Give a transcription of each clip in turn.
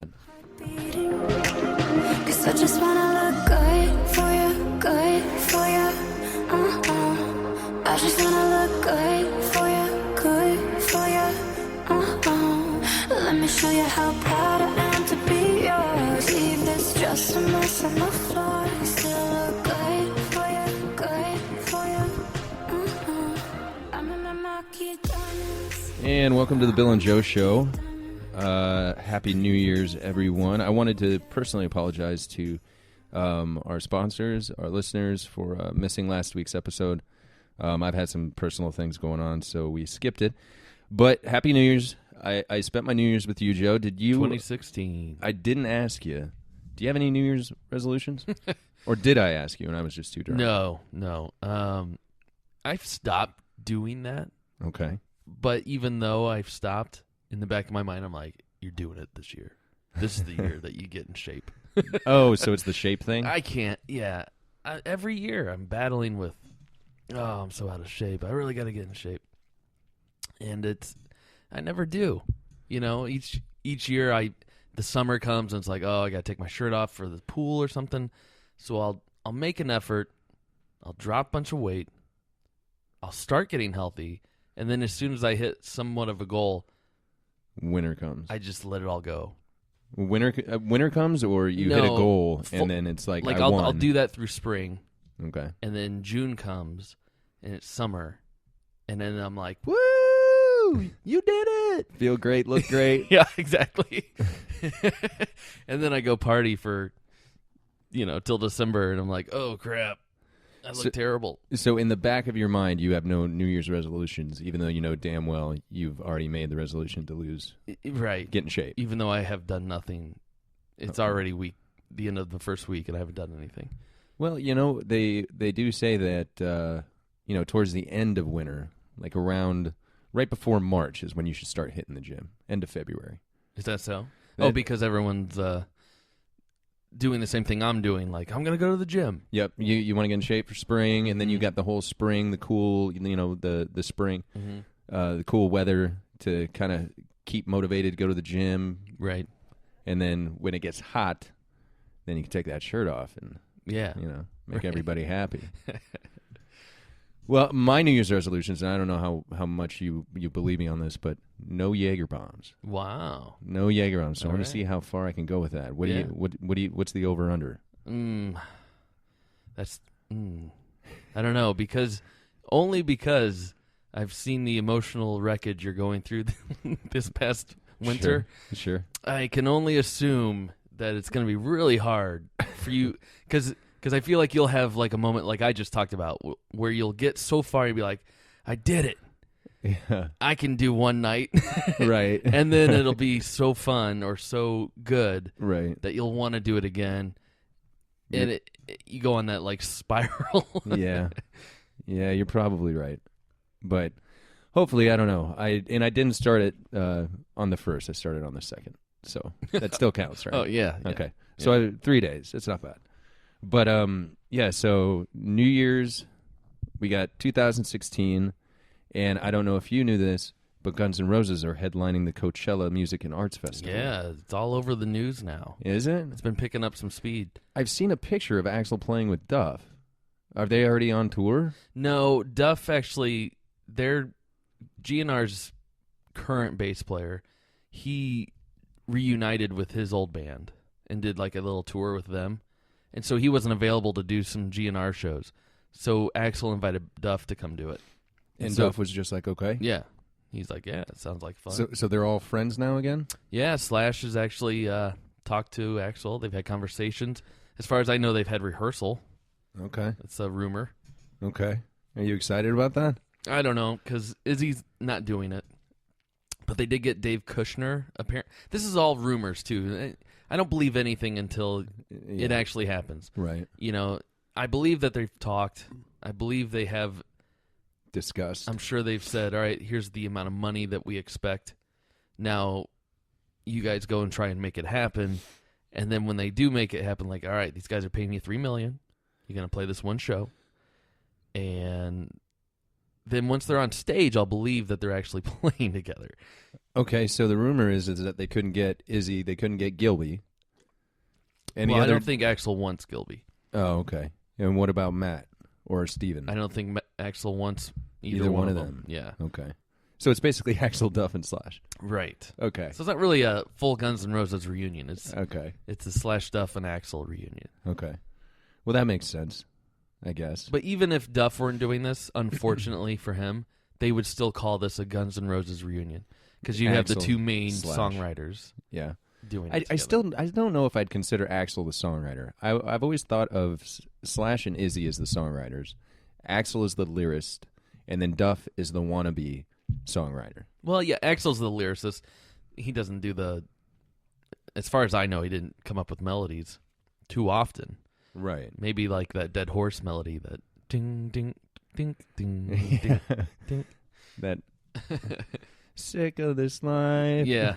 'Cause I just wanna look good for you, good for you. I just wanna look good for you, good for you. Let me show you how proud I am to be yours. Leave this just a mess on the floor. Still look good for you, good for you. I'm in my marquee diamonds. And welcome to the Bill and Joe Show. Happy New Year's, everyone. I wanted to personally apologize to our sponsors, our listeners, for missing last week's episode. I've had some personal things going on, so we skipped it. But Happy New Year's. I spent my New Year's with you, Joe. Did you? 2016. I didn't ask you. Do you have any New Year's resolutions? Or did I ask you and I was just too drunk? No. I've stopped doing that. Okay. But even though I've stopped, in the back of my mind, I'm like, you're doing it this year. This is the year that you get in shape. Oh, so it's the shape thing? I can't. Yeah. Every year I'm battling with, I'm so out of shape. I really got to get in shape. And I never do. You know, each year the summer comes and it's like, I got to take my shirt off for the pool or something. So I'll make an effort. I'll drop a bunch of weight. I'll start getting healthy. And then as soon as I hit somewhat of a goal, winter comes. I just let it all go. Winter comes, or you hit a goal and then it's like I won. I'll do that through spring. Okay. And then June comes and it's summer. And then I'm like, woo! You did it! Feel great, look great. Yeah, exactly. And then I go party for, till December, and I'm like, oh, crap. I look terrible. So in the back of your mind, you have no New Year's resolutions, even though you know damn well you've already made the resolution to lose. Right. Get in shape. Even though I have done nothing. It's already the end of the first week, and I haven't done anything. Well, they do say that, towards the end of winter, like around right before March is when you should start hitting the gym, end of February. Is that so? Because everyone's doing the same thing I'm doing. Like, I'm going to go to the gym. Yep. You want to get in shape for spring, and then you got the whole spring, the cool, the spring, the cool weather to kind of keep motivated, go to the gym. Right. And then when it gets hot, then you can take that shirt off and, make everybody happy. Well, my New Year's resolutions, and I don't know how much you believe me on this, but no Jaeger bombs. Wow. No Jaeger bombs. So I want All to see how far I can go with that. What's the over under? I don't know, because I've seen the emotional wreckage you're going through this past winter. Sure. I can only assume that it's going to be really hard for you, because I feel like you'll have like a moment like I just talked about where you'll get so far and be like, I did it. Yeah. I can do one night. Right. And then it'll be so fun or so good that you'll want to do it again. And you go on that like spiral. Yeah, you're probably right. But hopefully, I don't know. I didn't start it on the 1st. I started on the 2nd. So that still counts, right? Oh, yeah. Okay. So 3 days. It's not bad. But, so New Year's, we got 2016, and I don't know if you knew this, but Guns N' Roses are headlining the Coachella Music and Arts Festival. Yeah, it's all over the news now. Is it? It's been picking up some speed. I've seen a picture of Axl playing with Duff. Are they already on tour? No, Duff actually, they're GNR's current bass player. He reunited with his old band and did like a little tour with them. And so he wasn't available to do some GNR shows. So Axl invited Duff to come do it. And Duff was just like, okay? Yeah. He's like, yeah, it sounds like fun. So they're all friends now again? Yeah, Slash has actually talked to Axl. They've had conversations. As far as I know, they've had rehearsal. Okay. That's a rumor. Okay. Are you excited about that? I don't know, because Izzy's not doing it. But they did get Dave Kushner. This is all rumors, too. I don't believe anything until it actually happens. Right. I believe that they've talked. I believe they have discussed. I'm sure they've said, all right, here's the amount of money that we expect. Now, you guys go and try and make it happen. And then when they do make it happen, like, all right, these guys are paying you $3 million. You're going to play this one show. And then once they're on stage, I'll believe that they're actually playing together. Okay, so the rumor is that they couldn't get Izzy, they couldn't get Gilby. Any Well, other? I don't think Axel wants Gilby. Oh, okay. And what about Matt or Steven? I don't think Axel wants either, Either one one of of them. Yeah. Okay. So it's basically Axl, Duff, and Slash. Right. Okay. So it's not really a full Guns N' Roses reunion. Okay. It's a Slash Duff and Axel reunion. Okay. Well, that makes sense, I guess. But even if Duff weren't doing this, unfortunately for him, they would still call this a Guns N' Roses reunion because you have the Axl two main Slash. songwriters Yeah. doing I don't know if I'd consider Axl the songwriter. I've always thought of Slash and Izzy as the songwriters. Axl is the lyricist, and then Duff is the wannabe songwriter. Well, yeah, Axel's the lyricist. He doesn't do the... As far as I know, he didn't come up with melodies too often. Right. Maybe like that Dead Horse melody, that ding, ding, ding, ding, ding, ding. That sick of this life. Yeah.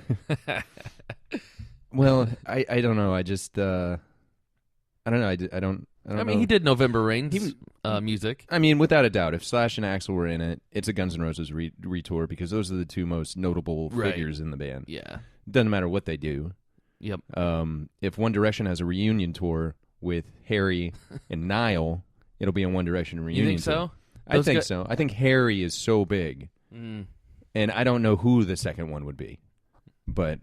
Well, I don't know. I just I don't know. I don't I mean, know. he did November Rain's music. I mean, without a doubt, if Slash and Axl were in it, it's a Guns N' Roses retour because those are the two most notable Right. figures in the band. Yeah. Doesn't matter what they do. Yep. If One Direction has a reunion tour with Harry and Niall, it'll be a One Direction reunion. You think so? tour. I think so. I think Harry is so big, and I don't know who the second one would be. But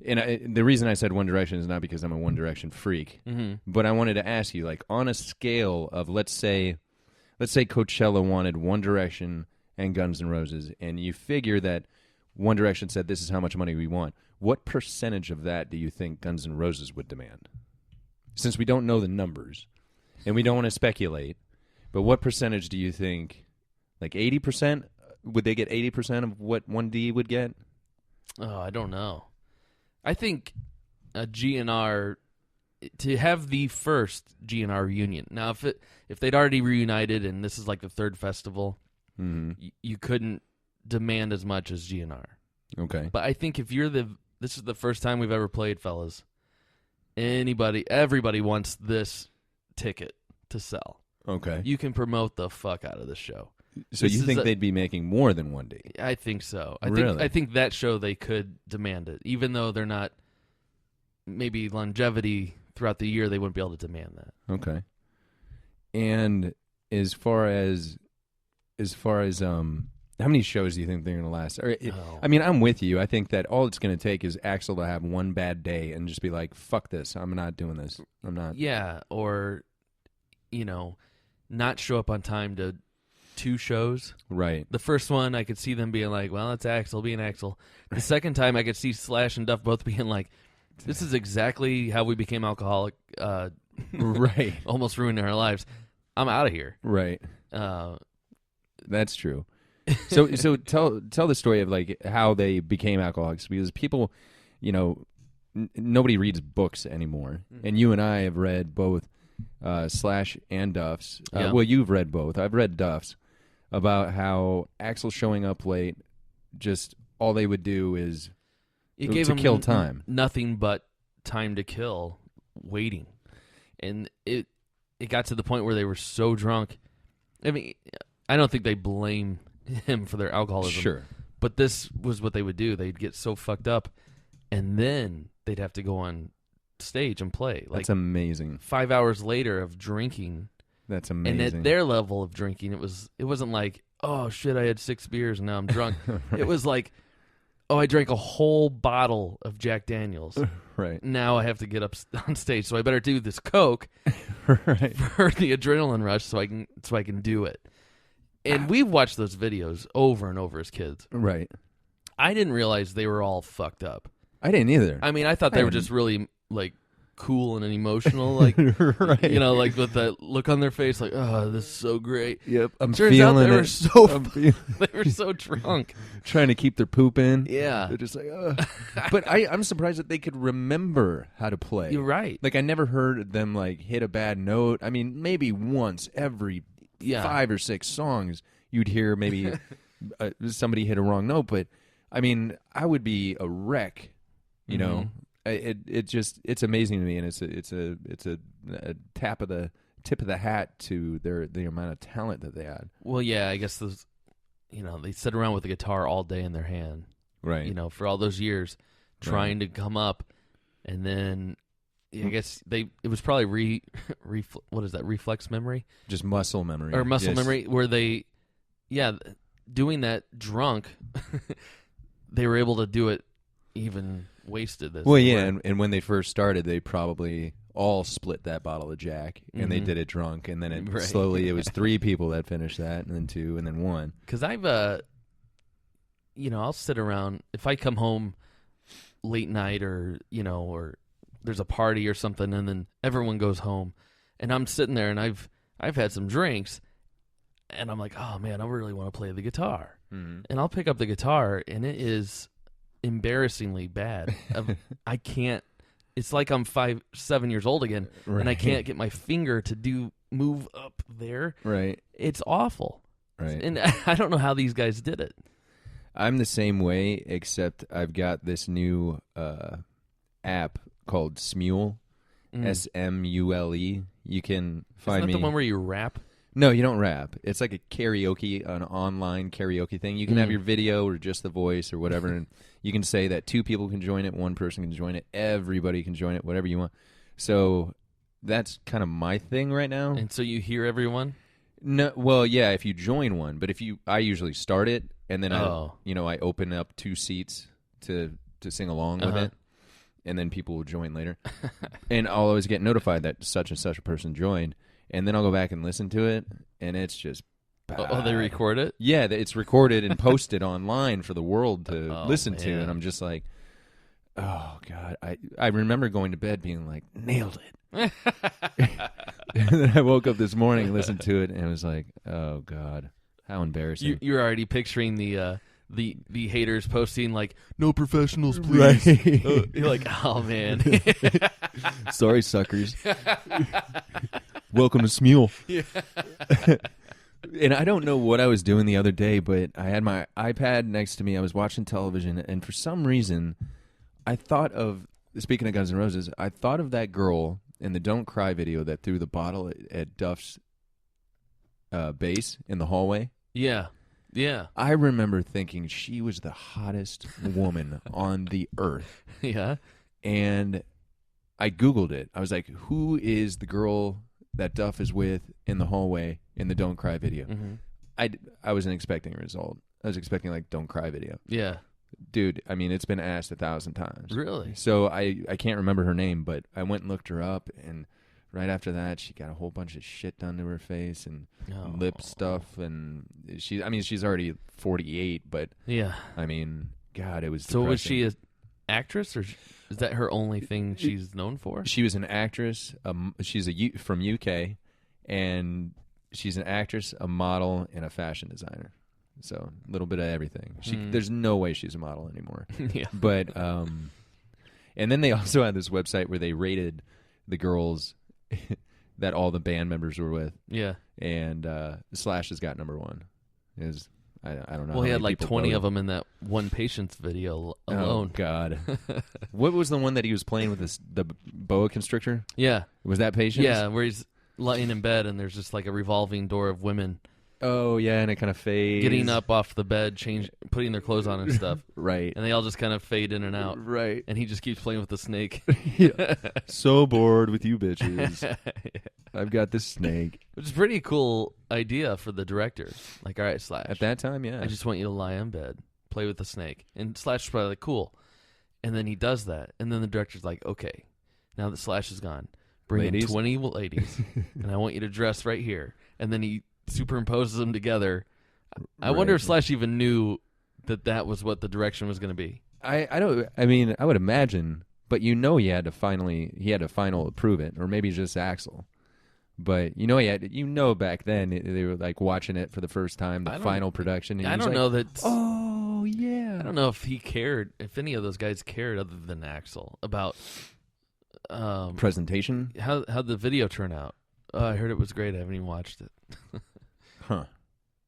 the reason I said One Direction is not because I'm a One Direction freak, but I wanted to ask you, like, on a scale of let's say Coachella wanted One Direction and Guns N' Roses, and you figure that One Direction said this is how much money we want. What percentage of that do you think Guns N' Roses would demand? Since we don't know the numbers, and we don't want to speculate, but what percentage do you think? Like 80%? Would they get 80% of what 1D would get? Oh, I don't know. I think a GNR, to have the first GNR reunion. Now, if they'd already reunited and this is like the third festival, you couldn't demand as much as GNR. Okay. But I think if this is the first time we've ever played, fellas. Everybody wants this ticket to sell. Okay. You can promote the fuck out of this show. So This you is think they'd be making more than 1D? I think so. Really? I think that show they could demand it, even though they're not. Maybe longevity throughout the year, they wouldn't be able to demand that. Okay. And as far as how many shows do you think they're going to last? I mean, I'm with you. I think that all it's going to take is Axl to have one bad day and just be like, "Fuck this! I'm not doing this. I'm not." Yeah, or not show up on time to 2 shows. Right. The first one, I could see them being like, "Well, it's Axl being Axl." The second time, I could see Slash and Duff both being like, "This is exactly how we became alcoholic." Right. Almost ruining our lives. I'm out of here. Right. That's true. So tell the story of like how they became alcoholics, because people, nobody reads books anymore, and you and I have read both Slash and Duff's. Yeah. Well, you've read both. I've read Duff's about how Axl showing up late, just all they would do is It gave to them kill time. Nothing but time to kill, waiting, and it got to the point where they were so drunk. I mean, I don't think they blame him for their alcoholism. Sure. But this was what they would do. They'd get so fucked up, and then they'd have to go on stage and play. Like That's amazing. 5 hours later of drinking. That's amazing. And at their level of drinking, it wasn't like, oh shit, I had 6 beers and now I'm drunk. Right. It was like, oh, I drank a whole bottle of Jack Daniels. Right. Now I have to get up on stage, so I better do this Coke Right. for the adrenaline rush, so I can do it. And we've watched those videos over and over as kids. Right. I didn't realize they were all fucked up. I didn't either. I mean, I thought they were just really like cool and emotional, like right. like with that look on their face, like, oh, this is so great. Yep. I'm Turns feeling out they it. were so I'm they were so drunk. trying to keep their poop in. Yeah. They're just like, ugh. But I'm surprised that they could remember how to play. You're right. Like, I never heard them, like, hit a bad note. I mean, maybe once every 5 or 6 songs you'd hear maybe somebody hit a wrong note. But, I mean, I would be a wreck, you know. It's amazing to me, and it's a tip of the hat to the amount of talent that they had. Well, yeah, I guess those, they sit around with a guitar all day in their hand. Right. You know, for all those years trying to come up, and then I guess it was probably what is that, reflex memory? Just muscle memory. Or muscle memory, where they, doing that drunk, they were able to do it even wasted. Well, yeah, and when they first started, they probably all split that bottle of Jack, and they did it drunk, and then slowly it was 3 people that finished that, and then 2, and then 1. Because I've, I'll sit around, if I come home late night or there's a party or something, and then everyone goes home, and I'm sitting there, and I've had some drinks, and I'm like, oh man, I really want to play the guitar. And I'll pick up the guitar, and it is embarrassingly bad. I can't. It's like I'm 7 years old again, and I can't get my finger to move up there. Right. It's awful. Right. And I don't know how these guys did it. I'm the same way, except I've got this new app called Smule, Smule. You can find me. Isn't that the one where you rap? No, you don't rap. It's like an online karaoke thing. You can have your video or just the voice or whatever, and you can say that 2 people can join it, 1 person can join it, everybody can join it, whatever you want. So that's kind of my thing right now. And so you hear everyone? No, well, yeah, if you join one, but I usually start it, and then I open up 2 seats to sing along with it, and then people will join later, and I'll always get notified that such and such a person joined. And then I'll go back and listen to it, and it's just bad. Oh, they record it? Yeah, it's recorded and posted online for the world to listen to, and I'm just like, oh, God. I remember going to bed being like, nailed it. And then I woke up this morning and listened to it, and I was like, oh, God, how embarrassing. You're already picturing the haters posting like, no professionals, please. Right. You're like, oh, man. Sorry, suckers. Welcome to Smule. Yeah. And I don't know what I was doing the other day, but I had my iPad next to me. I was watching television, and for some reason, I thought of, speaking of Guns N' Roses, I thought of that girl in the Don't Cry video that threw the bottle at Duff's bass in the hallway. Yeah. Yeah. I remember thinking she was the hottest woman on the earth. Yeah. And I Googled it. I was like, who is the girl that Duff is with in the hallway in the Don't Cry video? I wasn't expecting a result. I was expecting like Don't Cry video. Yeah. Dude, I mean, it's been asked 1,000 times. Really? So I can't remember her name, but I went and looked her up, and right after that, she got a whole bunch of shit done to her face and lip stuff, and she's already 48, but yeah, I mean, God, it was so depressing. Was she an actress, or is that her only thing she's known for? She was an actress. She's from UK, and she's an actress, a model, and a fashion designer. So a little bit of everything. There's no way she's a model anymore. Yeah. But and then they also had this website where they rated the girls that all the band members were with. Yeah. And Slash has got number 1. I don't know. Well, he had like 20 of them in that one Patience video alone. Oh, God. What was the one that he was playing with the boa constrictor? Yeah. Was that Patience? Yeah, where he's lying in bed and there's just like a revolving door of women. Oh, yeah, and it kind of fades. Getting up off the bed, putting their clothes on and stuff. Right. And they all just kind of fade in and out. Right. And he just keeps playing with the snake. Yeah. So bored with you bitches. Yeah. I've got this snake. Which is a pretty cool idea for the director. Like, all right, Slash. At that time, yeah. I just want you to lie in bed, play with the snake. And Slash is probably like, cool. And then he does that. And then the director's like, okay, now that Slash is gone, bring in 20 ladies. And I want you to dress right here. And then he superimposes them together. I wonder if Slash even knew that was what the direction was going to be. I mean, I would imagine, but he had to final approve it, or maybe just Axl. But back then they were like watching it for the first time, the final production. And I don't know that. Oh yeah. I don't know if he cared, if any of those guys cared other than Axl about presentation. How'd the video turn out? I heard it was great. I haven't even watched it. Huh.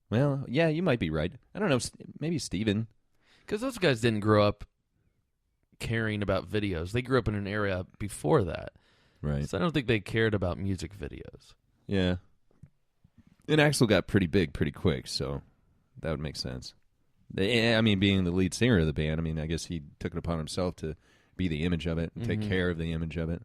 Well, yeah, you might be right. I don't know. Maybe Steven. Because those guys didn't grow up caring about videos. They grew up in an era before that. Right. So I don't think they cared about music videos. Yeah. And Axl got pretty big pretty quick, so that would make sense. I mean, being the lead singer of the band, I mean, I guess he took it upon himself to be the image of it and take care of the image of it.